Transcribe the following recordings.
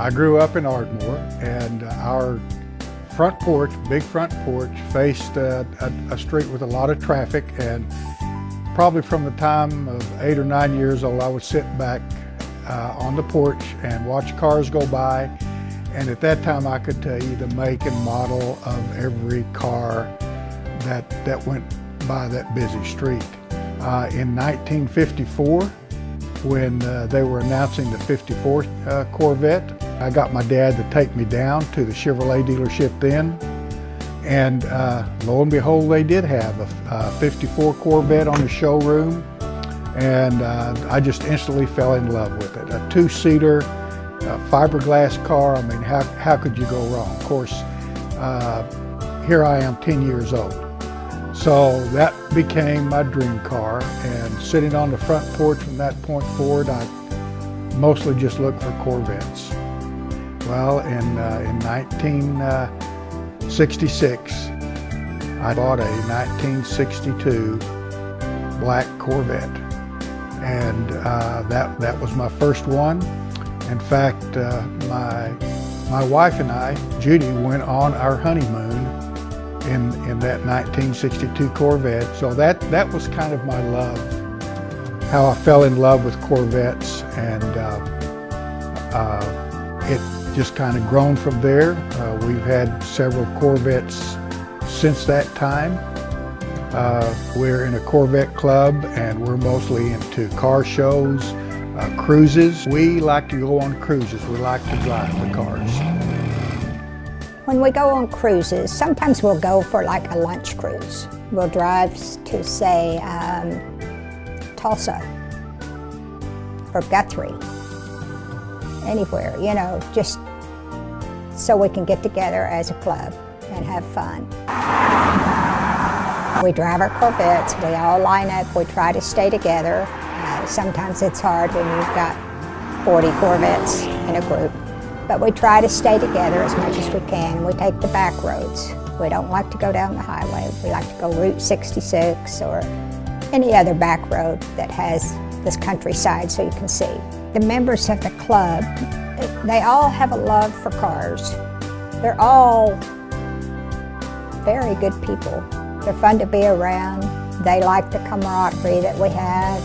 I grew up in Ardmore, and our front porch, big front porch, faced a street with a lot of traffic, and probably from the time of 8 or 9 years old, I would sit back on the porch and watch cars go by, and at that time I could tell you the make and model of every car that went by that busy street. In 1954, when they were announcing the 54th Corvette, I got my dad to take me down to the Chevrolet dealership then, and lo and behold, they did have a 54 Corvette on the showroom, and I just instantly fell in love with it. A two-seater fiberglass car. I mean, how could you go wrong? Of course, here I am 10 years old. So that became my dream car, and sitting on the front porch from that point forward, I mostly just looked for Corvettes. Well, in 1966, I bought a 1962 black Corvette, and that was my first one. In fact, my wife and I, Judy, went on our honeymoon in that 1962 Corvette. So that was kind of my love, how I fell in love with Corvettes, and it just kind of grown from there. We've had several Corvettes since that time. We're in a Corvette club, and we're mostly into car shows, cruises. We like to go on cruises. We like to drive the cars. When we go on cruises, sometimes we'll go for like a lunch cruise. We'll drive to, say, Tulsa or Guthrie, anywhere, you know, just so we can get together as a club and have fun. We drive our Corvettes, we all line up, we try to stay together. Sometimes it's hard when you've got 40 Corvettes in a group. But we try to stay together as much as we can. We take the back roads. We don't like to go down the highway. We like to go Route 66 or any other back road that has this countryside so you can see. The members of the club, they all have a love for cars. They're all very good people. They're fun to be around. They like the camaraderie that we have.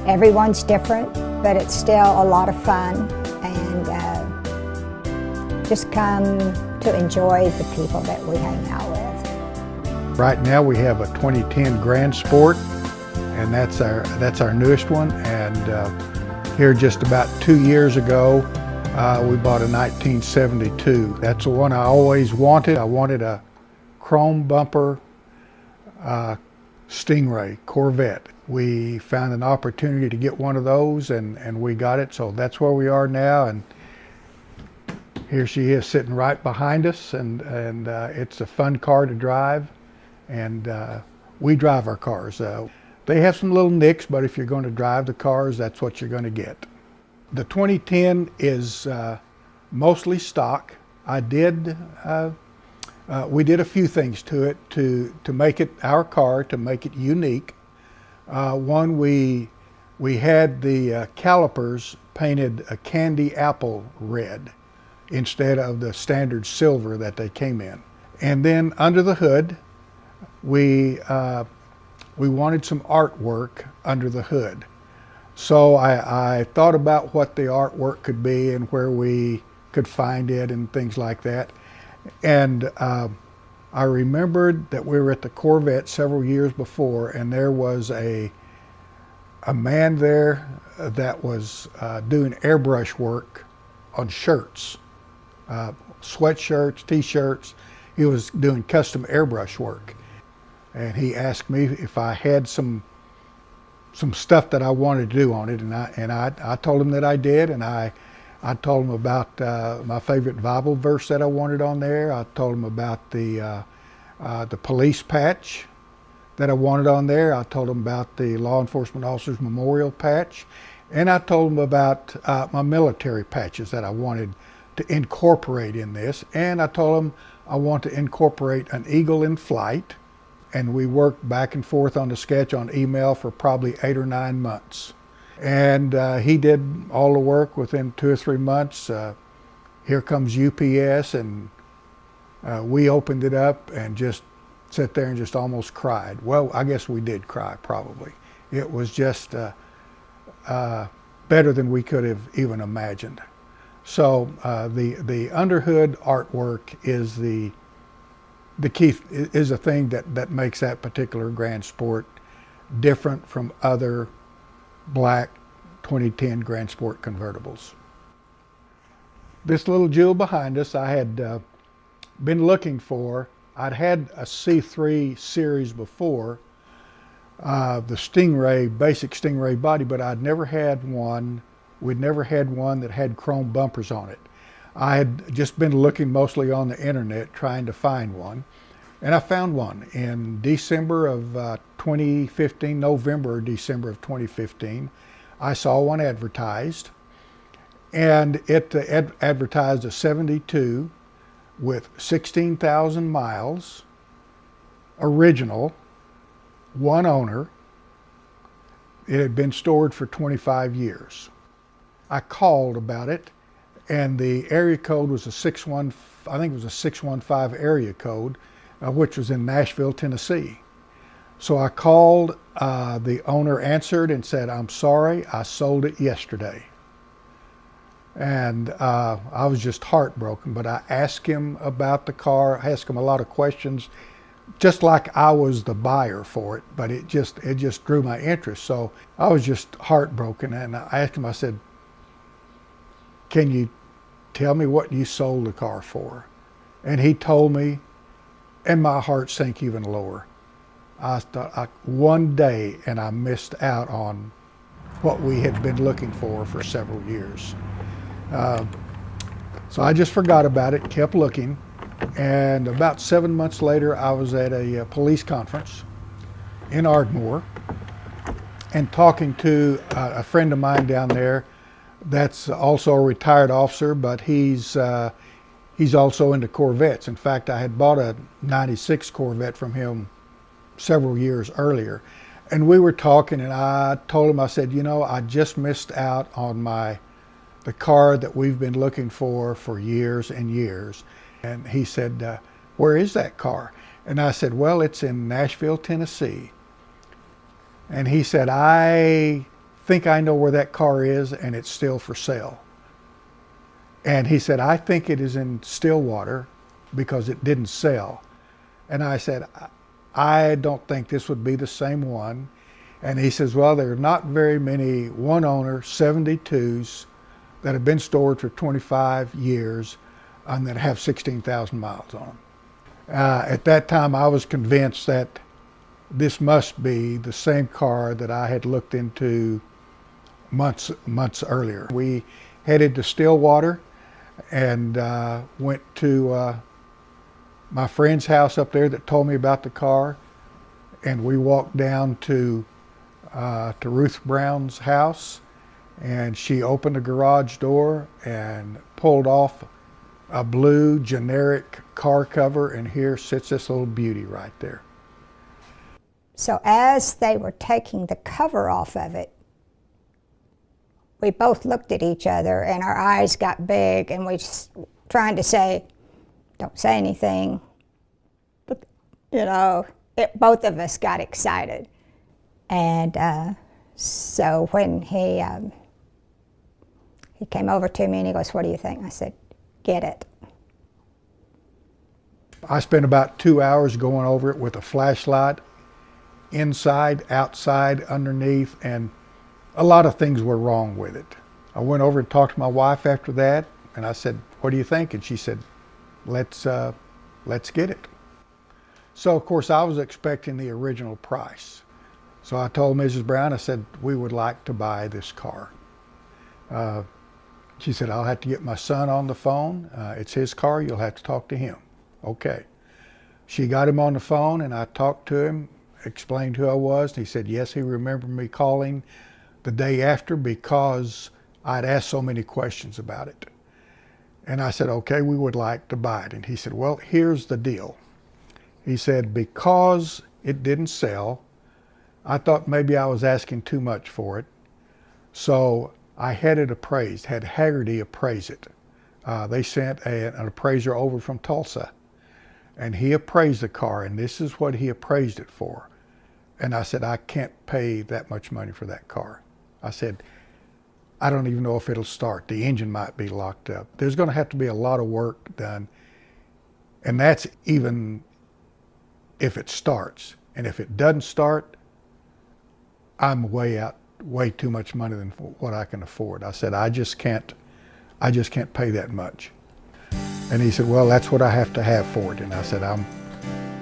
Everyone's different, but it's still a lot of fun. And just come to enjoy the people that we hang out with. Right now we have a 2010 Grand Sport, and that's our newest one. And here just about 2 years ago, we bought a 1972. That's the one I always wanted. I wanted a chrome bumper Stingray Corvette. We found an opportunity to get one of those, and we got it, so that's where we are now. And here she is sitting right behind us, and it's a fun car to drive, and we drive our cars. They have some little nicks, but if you're going to drive the cars, that's what you're going to get. The 2010 is mostly stock. We did a few things to it to make it our car, to make it unique. One, we had the calipers painted a candy apple red instead of the standard silver that they came in. And then under the hood, we wanted some artwork under the hood. So I thought about what the artwork could be and where we could find it and things like that. And I remembered that we were at the Corvette several years before, and there was a man there that was doing airbrush work on shirts, sweatshirts, t-shirts. He was doing custom airbrush work, and he asked me if I had some stuff that I wanted to do on it, and I told him that I did, and I told him about my favorite Bible verse that I wanted on there. I told him about the police patch that I wanted on there. I told him about the Law Enforcement Officers Memorial patch. And I told him about my military patches that I wanted to incorporate in this. And I told him I want to incorporate an eagle in flight. And we worked back and forth on the sketch on email for probably 8 or 9 months. And he did all the work within 2 or 3 months. Here comes UPS, and we opened it up and just sat there and just almost cried. Well, I guess we did cry, probably. It was just better than we could have even imagined. So the underhood artwork is the key, is a thing that makes that particular Grand Sport different from other black 2010 Grand Sport convertibles. This little jewel behind us, I had been looking for. I'd had a C3 series before, the Stingray, basic Stingray body, but I'd never had one. We'd never had one that had chrome bumpers on it. I had just been looking mostly on the internet trying to find one, and I found one in December of 2015, November or December of 2015. I saw one advertised, and it advertised a 72 with 16,000 miles, original, one owner. It had been stored for 25 years. I called about it, and the area code was a 61, I think it was a 615 area code, which was in Nashville, Tennessee. So I called, the owner answered and said, "I'm sorry, I sold it yesterday." And I was just heartbroken, but I asked him about the car, I asked him a lot of questions, just like I was the buyer for it, but it just drew my interest. So I was just heartbroken, and I asked him, I said, "Can you tell me what you sold the car for?" And he told me, and my heart sank even lower. I thought, one day, and I missed out on what we had been looking for several years. So I just forgot about it, kept looking, and about 7 months later, I was at a police conference in Ardmore and talking to a friend of mine down there that's also a retired officer, but he's also into Corvettes. In fact, I had bought a 96 Corvette from him several years earlier. And we were talking, and I told him, I said, you know, I just missed out on the car that we've been looking for years and years. And he said, "Where is that car?" And I said, "Well, it's in Nashville, Tennessee." And he said, "I think I know where that car is, and it's still for sale." And he said, "I think it is in Stillwater because it didn't sell." And I said, "I don't think this would be the same one." And he says, "Well, there are not very many one owner 72s that have been stored for 25 years and that have 16,000 miles on them." At that time, I was convinced that this must be the same car that I had looked into months earlier. We headed to Stillwater and went to my friend's house up there that told me about the car, and we walked down to Ruth Brown's house, and she opened the garage door and pulled off a blue generic car cover, and here sits this little beauty right there. So as they were taking the cover off of it, we both looked at each other and our eyes got big, and we just trying to say, "Don't say anything." But, you know, both of us got excited. And so when he came over to me and he goes, "What do you think?" I said, "Get it." I spent about 2 hours going over it with a flashlight, inside, outside, underneath, and a lot of things were wrong with it. I went over and talked to my wife after that, and I said, "What do you think?" And she said, let's get it." So of course I was expecting the original price. So I told Mrs. Brown, I said, "We would like to buy this car." She said, "I'll have to get my son on the phone. It's his car, you'll have to talk to him." Okay. She got him on the phone, and I talked to him, explained who I was, and he said, yes, he remembered me calling the day after because I'd asked so many questions about it. And I said, "Okay, we would like to buy it." And he said, "Well, here's the deal." He said, "Because it didn't sell, I thought maybe I was asking too much for it. So I had it appraised, had Haggerty appraise it. They sent an appraiser over from Tulsa, and he appraised the car, and this is what he appraised it for. And I said, I can't pay that much money for that car. I said, I don't even know if it'll start. The engine might be locked up. There's going to have to be a lot of work done. And that's even if it starts. And if it doesn't start, I'm way too much money than what I can afford. I said, I just can't pay that much. And he said, well, that's what I have to have for it. And I said, I'm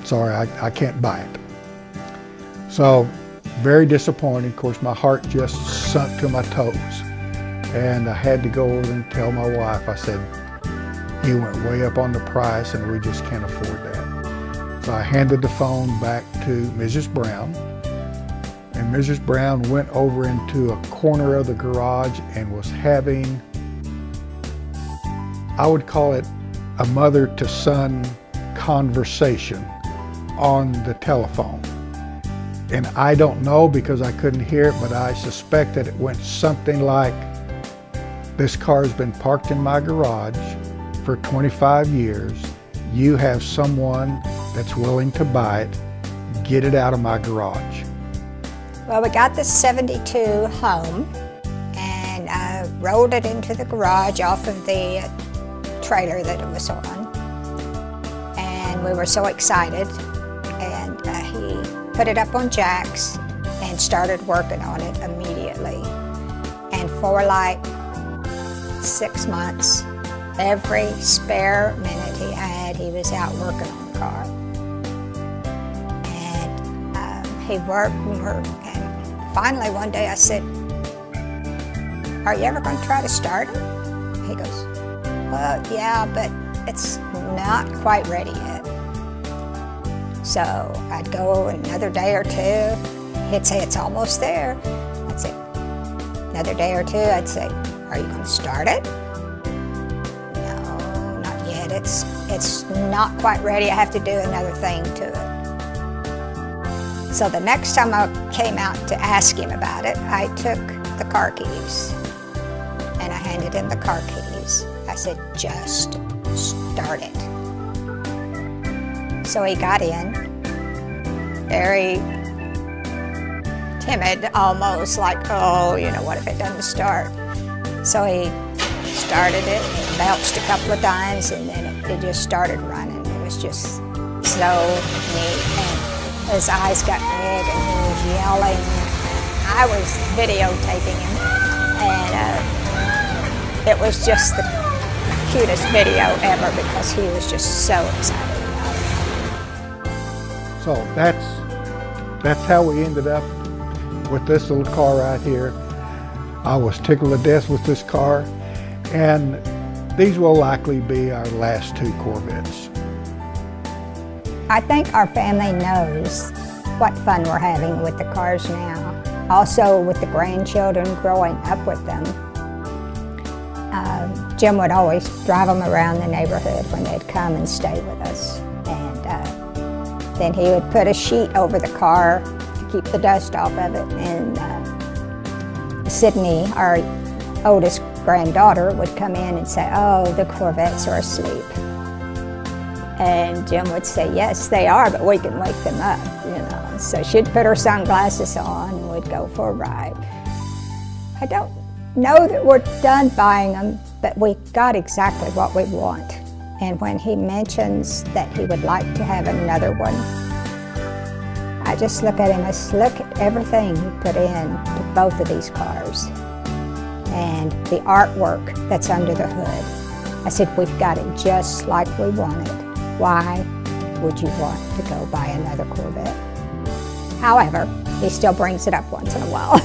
sorry, I can't buy it. So very disappointed. Of course, my heart just sunk to my toes. And I had to go over and tell my wife, I said, he went way up on the price and we just can't afford that. So I handed the phone back to Mrs. Brown, and Mrs. Brown went over into a corner of the garage and was having, I would call it a mother to son conversation on the telephone. And I don't know because I couldn't hear it, but I suspect that it went something like, this car's been parked in my garage for 25 years. You have someone that's willing to buy it. Get it out of my garage. Well, we got the 72 home and rolled it into the garage off of the trailer that it was on. And we were so excited. And he put it up on jacks and started working on it immediately. And for like 6 months, every spare minute he had, he was out working on the car. And he worked and worked, and finally one day I said, are you ever going to try to start it? He goes, well, yeah, but it's not quite ready yet. So I'd go another day or two, he'd say it's almost there. I'd say, another day or two, I'd say, are you going to start it? No, not yet. It's not quite ready. I have to do another thing to it. So the next time I came out to ask him about it, I took the car keys and I handed him the car keys. I said, just start it. So he got in, very timid, almost like, oh, you know, what if it doesn't start? So he started it, bounced a couple of times, and then it just started running. It was just so neat. And his eyes got big, and he was yelling. I was videotaping him, and it was just the cutest video ever because he was just so excited about it. So that's how we ended up with this little car right here. I was tickled to death with this car, and these will likely be our last 2 Corvettes. I think our family knows what fun we're having with the cars now. Also with the grandchildren growing up with them. Jim would always drive them around the neighborhood when they'd come and stay with us. And then he would put a sheet over the car to keep the dust off of it. And Sydney, our oldest granddaughter, would come in and say, oh, the Corvettes are asleep. And Jim would say, yes, they are, but we can wake them up, you know. So she'd put her sunglasses on and we'd go for a ride. I don't know that we're done buying them, but we got exactly what we want. And when he mentions that he would like to have another one, I just look at him as, look at everything he put in to both of these cars and the artwork that's under the hood. I said, we've got it just like we want it. Why would you want to go buy another Corvette? However, he still brings it up once in a while.